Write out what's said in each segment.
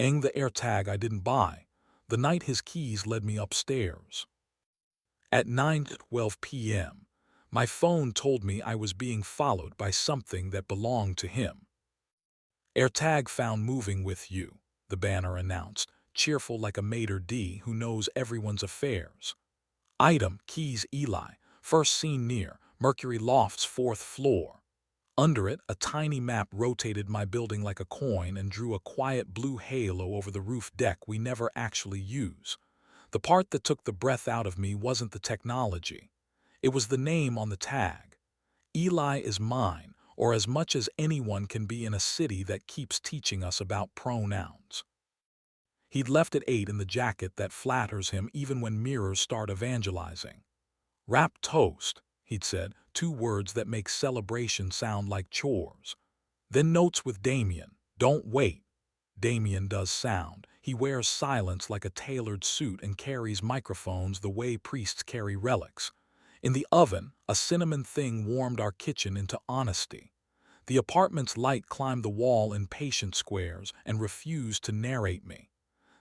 the AirTag I didn't buy, the night his keys led me upstairs. At 9:12 p.m., my phone told me I was being followed by something that belonged to him. AirTag found moving with you, the banner announced, cheerful like a maitre d' who knows everyone's affairs. Item, keys Eli, first seen near Mercury Loft's 4th floor. Under it, a tiny map rotated my building like a coin and drew a quiet blue halo over the roof deck we never actually use. The part that took the breath out of me wasn't the technology. It was the name on the tag. Eli is mine, or as much as anyone can be in a city that keeps teaching us about pronouns. He'd left at 8 in the jacket that flatters him even when mirrors start evangelizing. Wrap toast, he'd said, 2 words that make celebration sound like chores. Then notes with Damien, don't wait. Damien does sound. He wears silence like a tailored suit and carries microphones the way priests carry relics. In the oven, a cinnamon thing warmed our kitchen into honesty. The apartment's light climbed the wall in patient squares and refused to narrate me.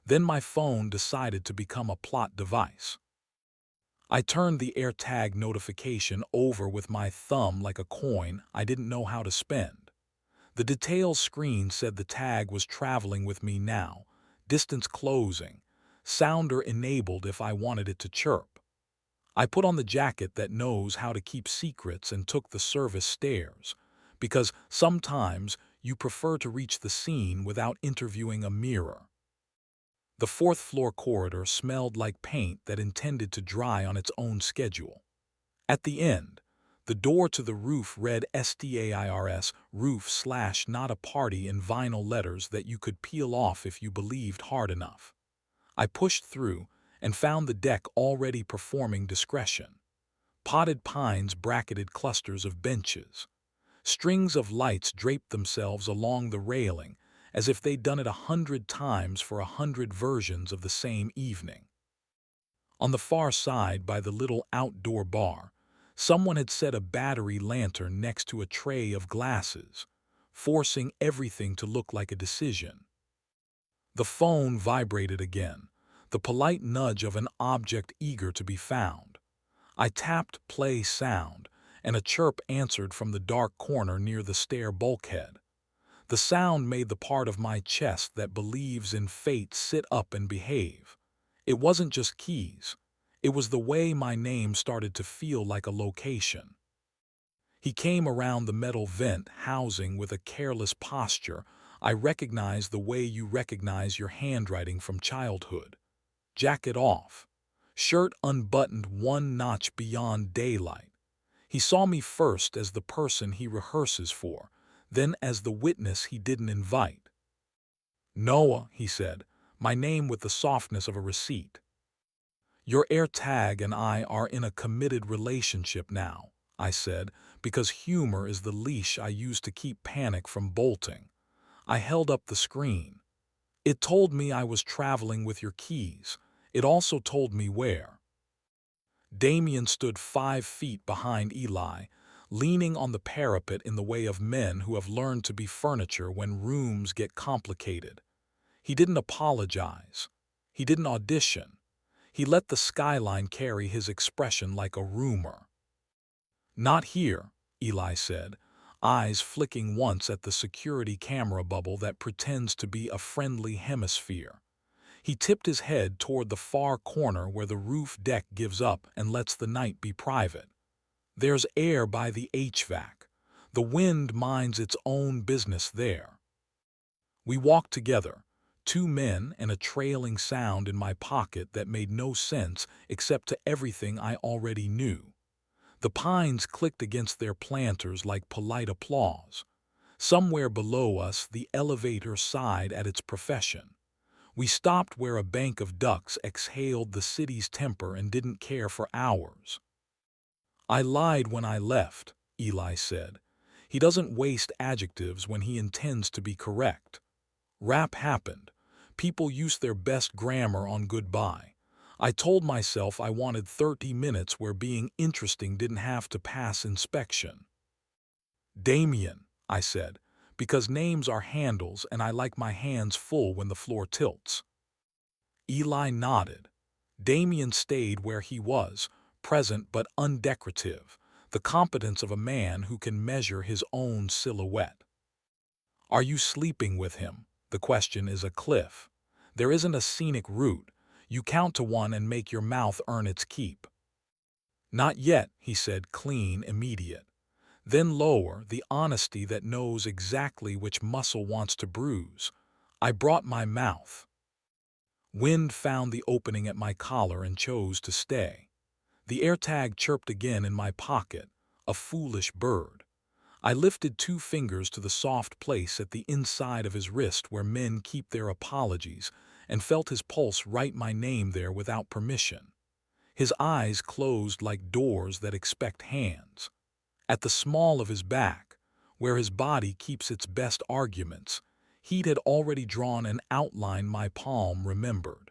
Then my phone decided to become a plot device. I turned the AirTag notification over with my thumb like a coin I didn't know how to spend. The details screen said the tag was traveling with me now, distance closing, sounder enabled if I wanted it to chirp. I put on the jacket that knows how to keep secrets and took the service stairs, because sometimes you prefer to reach the scene without interviewing a mirror. The 4th floor corridor smelled like paint that intended to dry on its own schedule. At the end, the door to the roof read STAIRS, roof / not a party in vinyl letters that you could peel off if you believed hard enough. I pushed through and found the deck already performing discretion. Potted pines bracketed clusters of benches. Strings of lights draped themselves along the railing as if they'd done it 100 times for 100 versions of the same evening. On the far side by the little outdoor bar, someone had set a battery lantern next to a tray of glasses, forcing everything to look like a decision. The phone vibrated again, the polite nudge of an object eager to be found. I tapped play sound, and a chirp answered from the dark corner near the stair bulkhead. The sound made the part of my chest that believes in fate sit up and behave. It wasn't just keys. It was the way my name started to feel like a location. He came around the metal vent housing with a careless posture. I recognized the way you recognize your handwriting from childhood. Jacket off. Shirt unbuttoned 1 notch beyond daylight. He saw me first as the person he rehearses for, then as the witness he didn't invite. Noah, he said, my name with the softness of a receipt. Your AirTag and I are in a committed relationship now, I said, because humor is the leash I use to keep panic from bolting. I held up the screen. It told me I was traveling with your keys. It also told me where. Damien stood 5 feet behind Eli, leaning on the parapet in the way of men who have learned to be furniture when rooms get complicated. He didn't apologize. He didn't audition. He let the skyline carry his expression like a rumor. Not here, Eli said, eyes flicking once at the security camera bubble that pretends to be a friendly hemisphere. He tipped his head toward the far corner where the roof deck gives up and lets the night be private. There's air by the HVAC. The wind minds its own business there. We walked together, 2 men and a trailing sound in my pocket that made no sense except to everything I already knew. The pines clicked against their planters like polite applause. Somewhere below us, the elevator sighed at its profession. We stopped where a bank of ducks exhaled the city's temper and didn't care for hours. I lied when I left, Eli said. He doesn't waste adjectives when he intends to be correct. Rap happened. People used their best grammar on goodbye. I told myself I wanted 30 minutes where being interesting didn't have to pass inspection. Damien, I said, Because names are handles and I like my hands full when the floor tilts. Eli nodded. Damien stayed where he was, present but undecorative, the competence of a man who can measure his own silhouette. Are you sleeping with him? The question is a cliff. There isn't a scenic route. You count to one and make your mouth earn its keep. Not yet, he said, clean, immediate. Then lower, the honesty that knows exactly which muscle wants to bruise. I brought my mouth. Wind found the opening at my collar and chose to stay. The AirTag chirped again in my pocket, a foolish bird. I lifted 2 fingers to the soft place at the inside of his wrist where men keep their apologies and felt his pulse write my name there without permission. His eyes closed like doors that expect hands. At the small of his back, where his body keeps its best arguments, heat had already drawn an outline my palm remembered.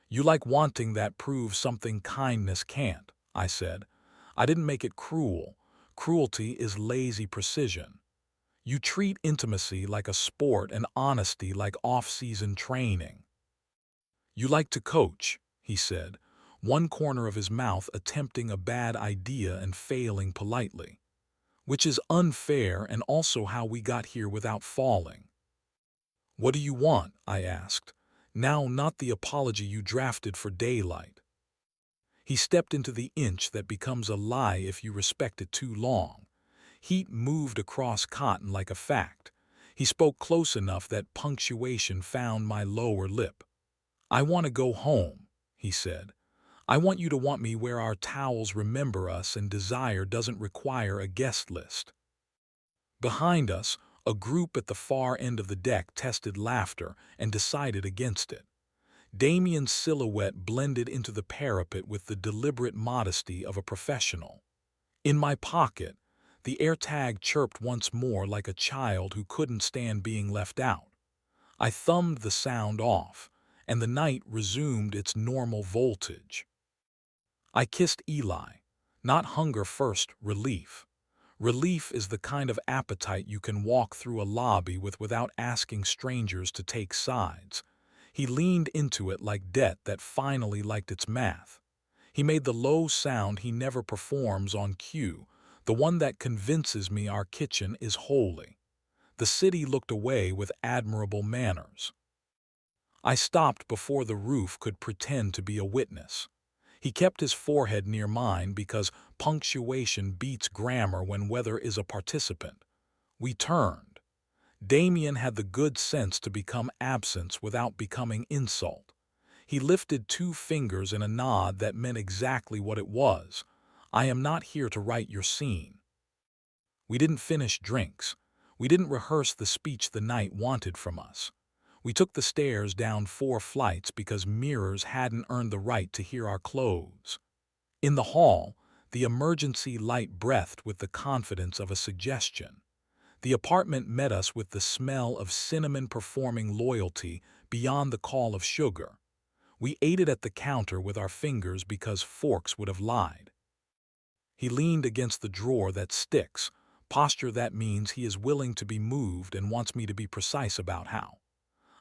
You like wanting that proves something kindness can't, I said. I didn't make it cruel. Cruelty is lazy precision. You treat intimacy like a sport and honesty like off-season training. You like to coach, he said, one corner of his mouth attempting a bad idea and failing politely. Which is unfair and also how we got here without falling. What do you want? I asked. Now not the apology you drafted for daylight. He stepped into the inch that becomes a lie if you respect it too long. Heat moved across cotton like a fact. He spoke close enough that punctuation found my lower lip. I want to go home, he said. I want you to want me where our towels remember us and desire doesn't require a guest list. Behind us, a group at the far end of the deck tested laughter and decided against it. Damien's silhouette blended into the parapet with the deliberate modesty of a professional. In my pocket, the AirTag chirped once more like a child who couldn't stand being left out. I thumbed the sound off, and the night resumed its normal voltage. I kissed Eli. Not hunger first, relief. Relief is the kind of appetite you can walk through a lobby with without asking strangers to take sides. He leaned into it like debt that finally liked its math. He made the low sound he never performs on cue, the one that convinces me our kitchen is holy. The city looked away with admirable manners. I stopped before the roof could pretend to be a witness. He kept his forehead near mine because punctuation beats grammar when weather is a participant. We turned. Damien had the good sense to become absence without becoming insult. He lifted 2 fingers in a nod that meant exactly what it was. I am not here to write your scene. We didn't finish drinks. We didn't rehearse the speech the night wanted from us. We took the stairs down 4 flights because mirrors hadn't earned the right to hear our clothes. In the hall, the emergency light breathed with the confidence of a suggestion. The apartment met us with the smell of cinnamon performing loyalty beyond the call of sugar. We ate it at the counter with our fingers because forks would have lied. He leaned against the drawer that sticks, posture that means he is willing to be moved and wants me to be precise about how.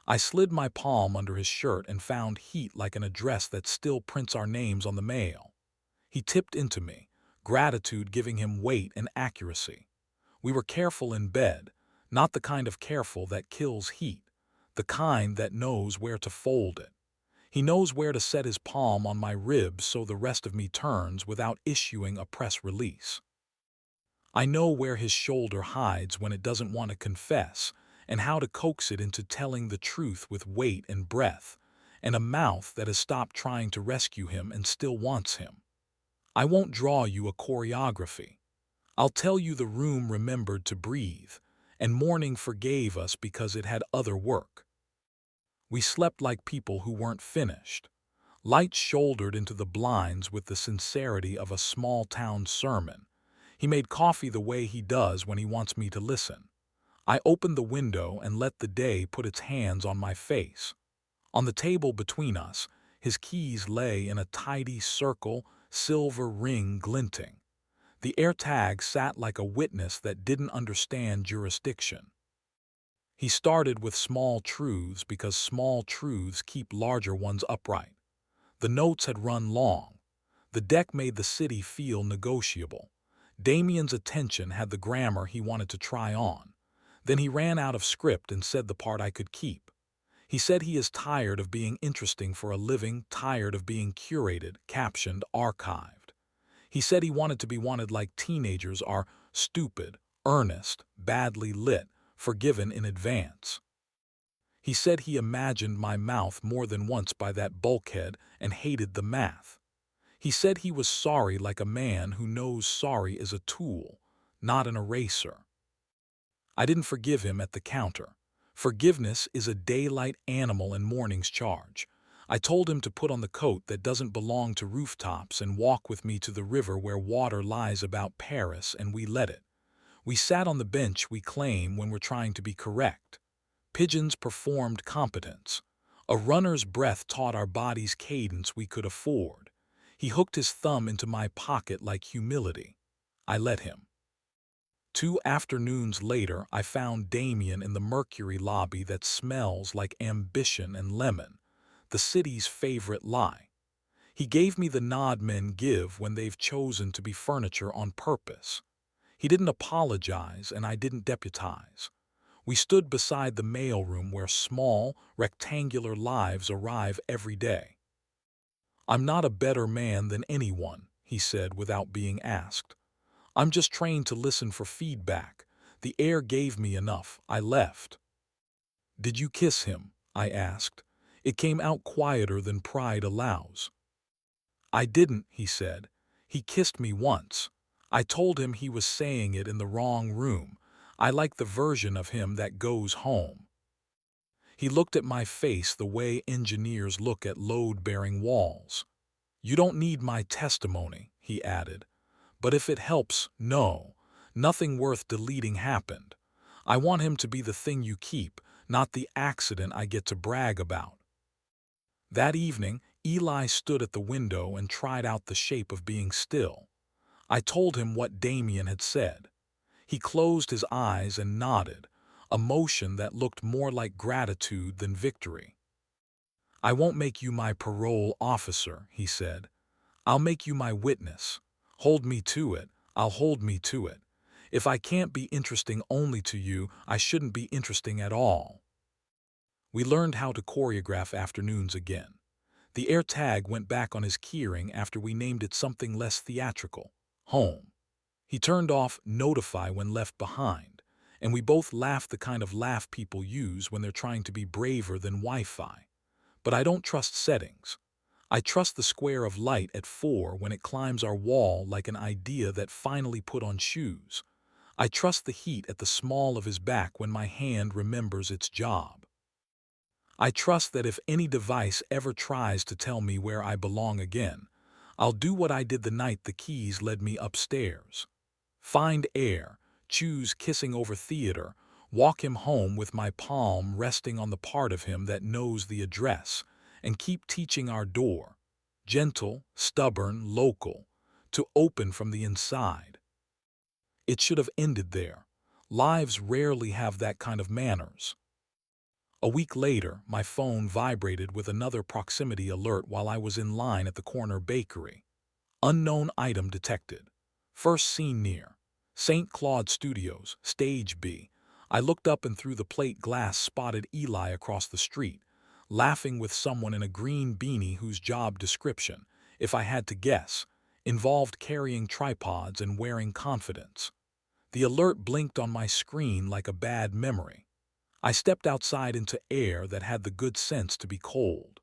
I slid my palm under his shirt and found heat like an address that still prints our names on the mail. He tipped into me, gratitude giving him weight and accuracy. We were careful in bed, not the kind of careful that kills heat, the kind that knows where to fold it. He knows where to set his palm on my ribs so the rest of me turns without issuing a press release. I know where his shoulder hides when it doesn't want to confess, and how to coax it into telling the truth with weight and breath, and a mouth that has stopped trying to rescue him and still wants him. I won't draw you a choreography. I'll tell you the room remembered to breathe, and morning forgave us because it had other work. We slept like people who weren't finished. Light shouldered into the blinds with the sincerity of a small-town sermon. He made coffee the way he does when he wants me to listen. I opened the window and let the day put its hands on my face. On the table between us, his keys lay in a tidy circle, silver ring glinting. The AirTag sat like a witness that didn't understand jurisdiction. He started with small truths because small truths keep larger ones upright. The notes had run long. The deck made the city feel negotiable. Damien's attention had the grammar he wanted to try on. Then he ran out of script and said the part I could keep. He said he is tired of being interesting for a living, tired of being curated, captioned, archived. He said he wanted to be wanted like teenagers are: stupid, earnest, badly lit, forgiven in advance. He said he imagined my mouth more than once by that bulkhead and hated the math. He said he was sorry like a man who knows sorry is a tool, not an eraser. I didn't forgive him at the counter. Forgiveness is a daylight animal and morning's charge. I told him to put on the coat that doesn't belong to rooftops and walk with me to the river where water lies about Paris, and we let it. We sat on the bench we claim when we're trying to be correct. Pigeons performed competence. A runner's breath taught our bodies cadence we could afford. He hooked his thumb into my pocket like humility. I let him. 2 afternoons later, I found Damien in the Mercury lobby that smells like ambition and lemon, the city's favorite lie. He gave me the nod men give when they've chosen to be furniture on purpose. He didn't apologize, and I didn't deputize. We stood beside the mailroom where small, rectangular lives arrive every day. "I'm not a better man than anyone," he said without being asked. "I'm just trained to listen for feedback. The air gave me enough. I left." "Did you kiss him?" I asked. It came out quieter than pride allows. "I didn't," he said. "He kissed me once. I told him he was saying it in the wrong room. I like the version of him that goes home." He looked at my face the way engineers look at load-bearing walls. "You don't need my testimony," he added. "But if it helps, no. Nothing worth deleting happened. I want him to be the thing you keep, not the accident I get to brag about." That evening, Eli stood at the window and tried out the shape of being still. I told him what Damien had said. He closed his eyes and nodded, a motion that looked more like gratitude than victory. "I won't make you my parole officer," he said. "I'll make you my witness. Hold me to it, I'll hold me to it. If I can't be interesting only to you, I shouldn't be interesting at all." We learned how to choreograph afternoons again. The AirTag went back on his keyring after we named it something less theatrical: home. He turned off notify when left behind, and we both laughed the kind of laugh people use when they're trying to be braver than Wi-Fi. But I don't trust settings. I trust the square of light at 4 when it climbs our wall like an idea that finally put on shoes. I trust the heat at the small of his back when my hand remembers its job. I trust that if any device ever tries to tell me where I belong again, I'll do what I did the night the keys led me upstairs. Find air, choose kissing over theater, walk him home with my palm resting on the part of him that knows the address, and keep teaching our door, gentle, stubborn, local, to open from the inside. It should have ended there. Lives rarely have that kind of manners. A week later, my phone vibrated with another proximity alert while I was in line at the corner bakery. Unknown item detected. First seen near St. Claude Studios, Stage B. I looked up and through the plate glass spotted Eli across the street, laughing with someone in a green beanie whose job description, if I had to guess, involved carrying tripods and wearing confidence. The alert blinked on my screen like a bad memory. I stepped outside into air that had the good sense to be cold.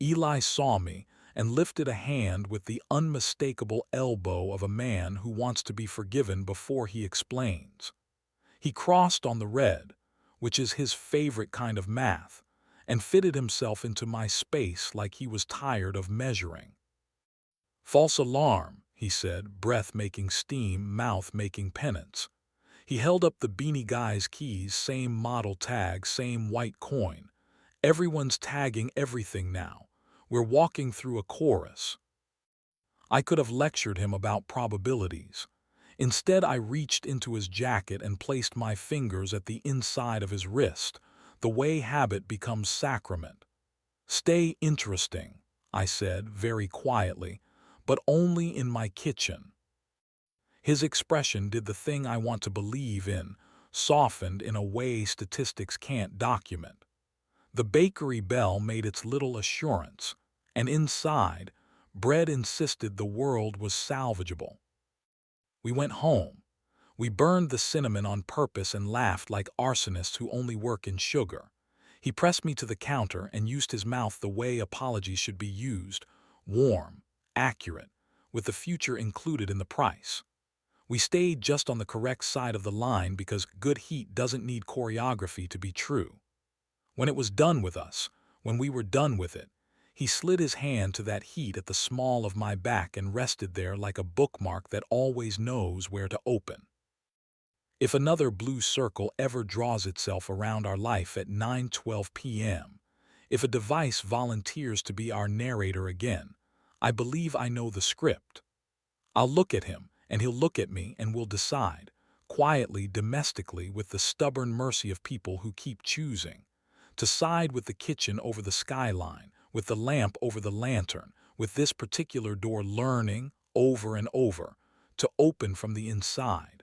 Eli saw me and lifted a hand with the unmistakable elbow of a man who wants to be forgiven before he explains. He crossed on the red, which is his favorite kind of math, and fitted himself into my space like he was tired of measuring. "False alarm," he said, breath making steam, mouth making penance. He held up the beanie guy's keys, same model tag, same white coin. "Everyone's tagging everything now. We're walking through a chorus." I could have lectured him about probabilities. Instead, I reached into his jacket and placed my fingers at the inside of his wrist, the way habit becomes sacrament. "Stay interesting," I said very quietly, "but only in my kitchen." His expression did the thing I want to believe in, softened in a way statistics can't document. The bakery bell made its little assurance, and inside, bread insisted the world was salvageable. We went home. We burned the cinnamon on purpose and laughed like arsonists who only work in sugar. He pressed me to the counter and used his mouth the way apologies should be used, warm, accurate, with the future included in the price. We stayed just on the correct side of the line because good heat doesn't need choreography to be true. When it was done with us, when we were done with it, he slid his hand to that heat at the small of my back and rested there like a bookmark that always knows where to open. If another blue circle ever draws itself around our life at 9:12 p.m., if a device volunteers to be our narrator again, I believe I know the script. I'll look at him, and he'll look at me, and we'll decide, quietly, domestically, with the stubborn mercy of people who keep choosing, to side with the kitchen over the skyline, with the lamp over the lantern, with this particular door learning, over and over, to open from the inside.